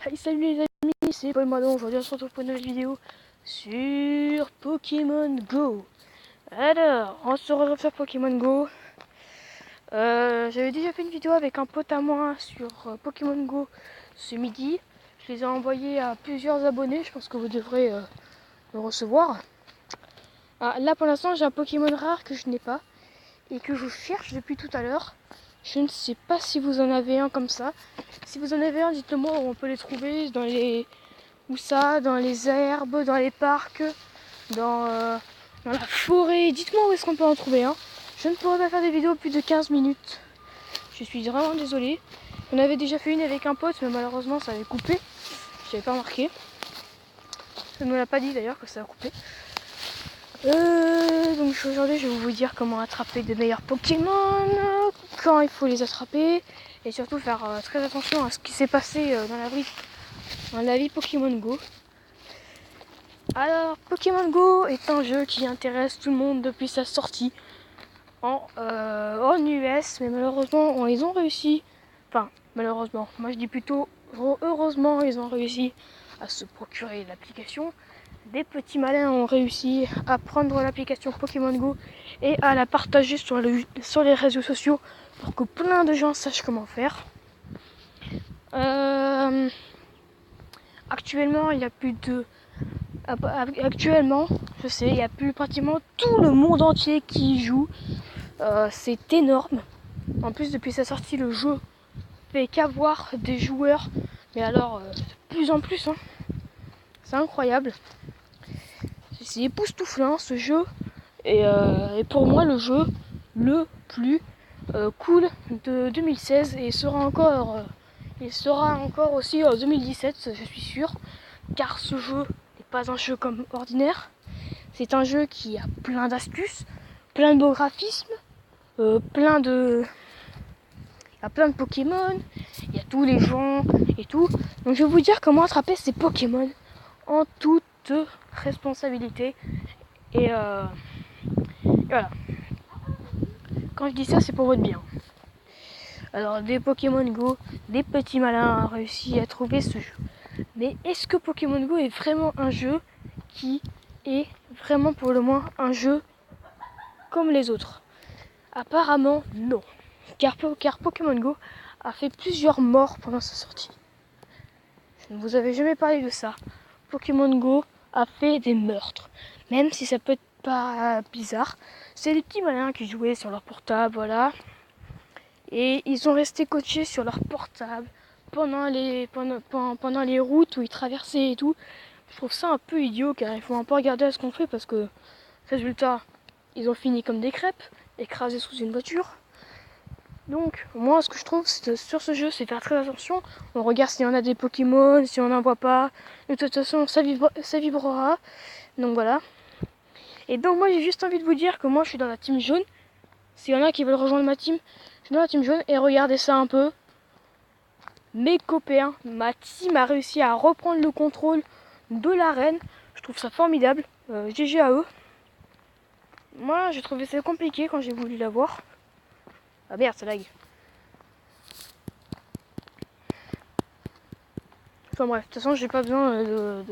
Hey, salut les amis, c'est Paul Madon. Aujourd'hui on se retrouve pour une nouvelle vidéo sur Pokémon Go. Alors, on se retrouve sur Pokémon Go. J'avais déjà fait une vidéo avec un pote à moi sur Pokémon Go ce midi. Je les ai envoyés à plusieurs abonnés, je pense que vous devrez le recevoir. Là pour l'instant j'ai un Pokémon rare que je n'ai pas et que je cherche depuis tout à l'heure. Je ne sais pas si vous en avez un comme ça. Si vous en avez un, dites-le moi où on peut les trouver dans les... Où ça, dans les herbes, dans les parcs, dans la forêt. Dites-moi où est-ce qu'on peut en trouver un. Je ne pourrais pas faire des vidéos plus de 15 minutes. Je suis vraiment désolée. On avait déjà fait une avec un pote, mais malheureusement ça avait coupé. Je n'avais pas remarqué. Ça ne me l'a pas dit d'ailleurs que ça a coupé. Donc aujourd'hui je vais vous dire comment attraper de meilleurs Pokémon, quand il faut les attraper, et surtout faire très attention à ce qui s'est passé dans la vie Pokémon Go. Alors, Pokémon Go est un jeu qui intéresse tout le monde depuis sa sortie en US, mais malheureusement, ils ont réussi. Enfin, malheureusement, moi je dis plutôt heureusement, ils ont réussi à se procurer l'application. Des petits malins ont réussi à prendre l'application Pokémon Go et à la partager sur les réseaux sociaux pour que plein de gens sachent comment faire. Actuellement, il y a plus de Actuellement, je sais, il y a plus pratiquement tout le monde entier qui y joue. C'est énorme. En plus, depuis sa sortie, le jeu fait qu'avoir des joueurs. Mais alors, de plus en plus, hein. C'est incroyable. C'est époustouflant ce jeu. Et pour moi, le jeu le plus cool de 2016 et il sera encore aussi en 2017, je suis sûr. Car ce jeu n'est pas un jeu comme ordinaire. C'est un jeu qui a plein d'astuces, plein de beaux graphismes, plein de Pokémon, il y a tous les gens et tout. Donc je vais vous dire comment attraper ces Pokémon en toute responsabilité. Et voilà. Quand je dis ça, c'est pour votre bien. Alors des Pokémon Go, des petits malins ont réussi à trouver ce jeu. Mais est-ce que Pokémon Go est vraiment un jeu qui est vraiment pour le moins un jeu comme les autres? Apparemment non. Car Pokémon Go a fait plusieurs morts pendant sa sortie. Je ne vous avais jamais parlé de ça. Pokémon Go a fait des meurtres. Même si ça peut être pas bizarre. C'est des petits malins qui jouaient sur leur portable, voilà. Et ils sont restés coachés sur leur portable pendant les routes où ils traversaient et tout. Je trouve ça un peu idiot car il faut un peu regarder à ce qu'on fait parce que, résultat, ils ont fini comme des crêpes, écrasés sous une voiture. Donc, moi, ce que je trouve sur ce jeu, c'est faire très attention. On regarde s'il y en a des Pokémon, si on n'en voit pas. De toute façon, ça vibrera. Donc voilà. Et donc, moi, j'ai juste envie de vous dire que moi, je suis dans la team jaune. S'il y en a qui veulent rejoindre ma team, je suis dans la team jaune. Et regardez ça un peu. Mes copains, ma team a réussi à reprendre le contrôle de l'arène. Je trouve ça formidable. GG à eux. Moi, j'ai trouvé ça compliqué quand j'ai voulu l'avoir. Ah merde, ça lag. Enfin bref, de toute façon, j'ai pas besoin de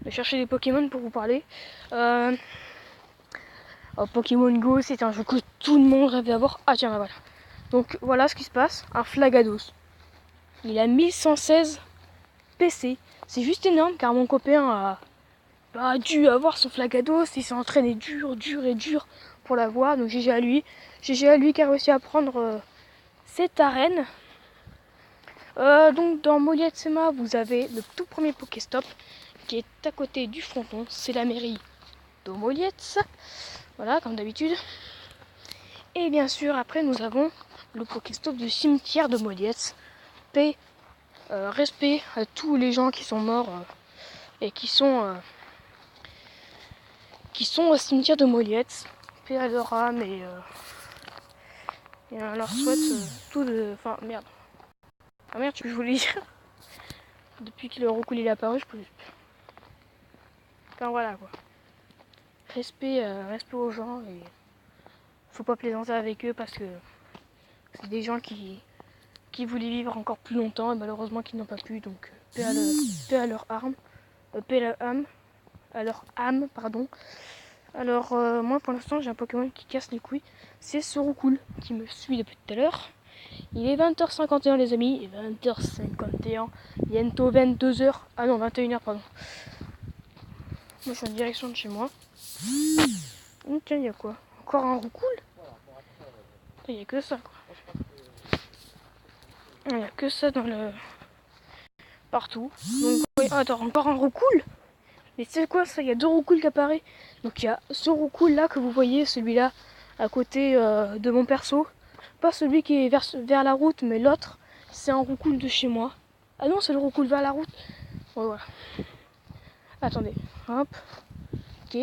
chercher des Pokémon pour vous parler. Pokémon Go, c'est un jeu que tout le monde rêve d'avoir. Ah tiens, voilà. Donc voilà ce qui se passe. Un Flagados. Il a 1116 PC. C'est juste énorme car mon copain a dû avoir son Flagados. Il s'est entraîné dur pour l'avoir. Donc GG à lui. GG à lui qui a réussi à prendre cette arène. Donc dans Molietsema, vous avez le tout premier Pokéstop qui est à côté du fronton. C'est la mairie de Molietz. Voilà, comme d'habitude. Et bien sûr, après, nous avons le Pokéstop du cimetière de Molietz. Paix, respect à tous les gens qui sont morts et qui sont au cimetière de Molietz. Paix à leur âme et on leur souhaite tout de... Enfin, merde. Ah merde, je voulais dire. Depuis que le roucouli est apparu, je peux... Enfin, voilà, quoi. Respect aux gens et faut pas plaisanter avec eux parce que c'est des gens qui voulaient vivre encore plus longtemps et malheureusement qui n'ont pas pu, donc paix à leur âme, à leur âme, pardon. Alors moi pour l'instant j'ai un Pokémon qui casse les couilles, c'est Sorocool qui me suit depuis tout à l'heure. Il est 20h51 les amis, et 20h51, bientôt 22h, ah non 21h pardon. Moi je suis en direction de chez moi. Tiens, il y a quoi? Encore un Roucool? Il n'y a que ça quoi. Il n'y a que ça dans le... partout. Donc, oui. Attends, encore un Roucool? Mais c'est quoi ça? Il y a deux Roucools qui apparaissent. Donc il y a ce Roucool là que vous voyez, celui-là à côté de mon perso. Pas celui qui est vers la route, mais l'autre, c'est un Roucool de chez moi. Ah non, c'est le Roucool vers la route. Bon, voilà. Attendez, hop. Ok.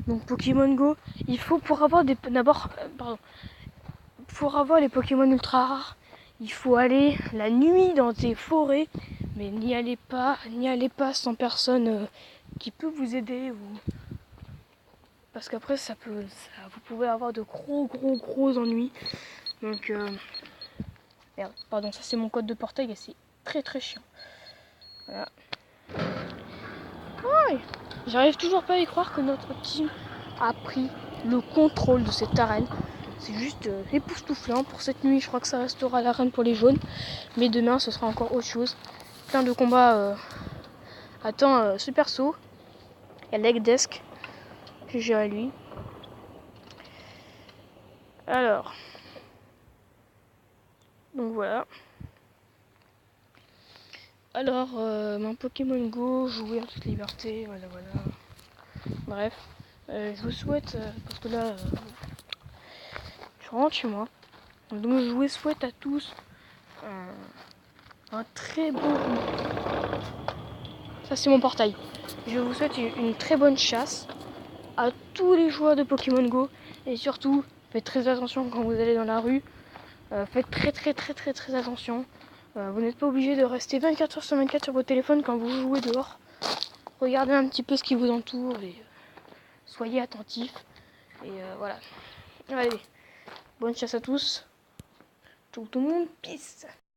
Donc Pokémon Go, il faut pour avoir des... D'abord, pardon. Pour avoir les Pokémon ultra rares, il faut aller la nuit dans des forêts. Mais n'y allez pas sans personne qui peut vous aider. Parce qu'après, vous pouvez avoir de gros ennuis. Donc, merde, pardon, ça c'est mon code de portail et c'est très chiant. Voilà. Ouais. J'arrive toujours pas à y croire que notre team a pris le contrôle de cette arène. C'est juste époustouflant. Pour cette nuit, je crois que ça restera l'arène pour les jaunes. Mais demain, ce sera encore autre chose. Plein de combats. Attends, super saut. Il y a Leg Desk. J'ai géré lui. Alors. Donc voilà. Alors, mon Pokémon Go, jouer en toute liberté, voilà. Bref, je vous souhaite, parce que là, je rentre chez moi. Donc je vous souhaite à tous un très bon... Ça c'est mon portail. Je vous souhaite une très bonne chasse à tous les joueurs de Pokémon Go. Et surtout, faites très attention quand vous allez dans la rue. Faites très attention. Vous n'êtes pas obligé de rester 24h sur 24 sur votre téléphone quand vous jouez dehors. Regardez un petit peu ce qui vous entoure et soyez attentifs. Et voilà. Allez, bonne chasse à tous. Tout le monde, peace.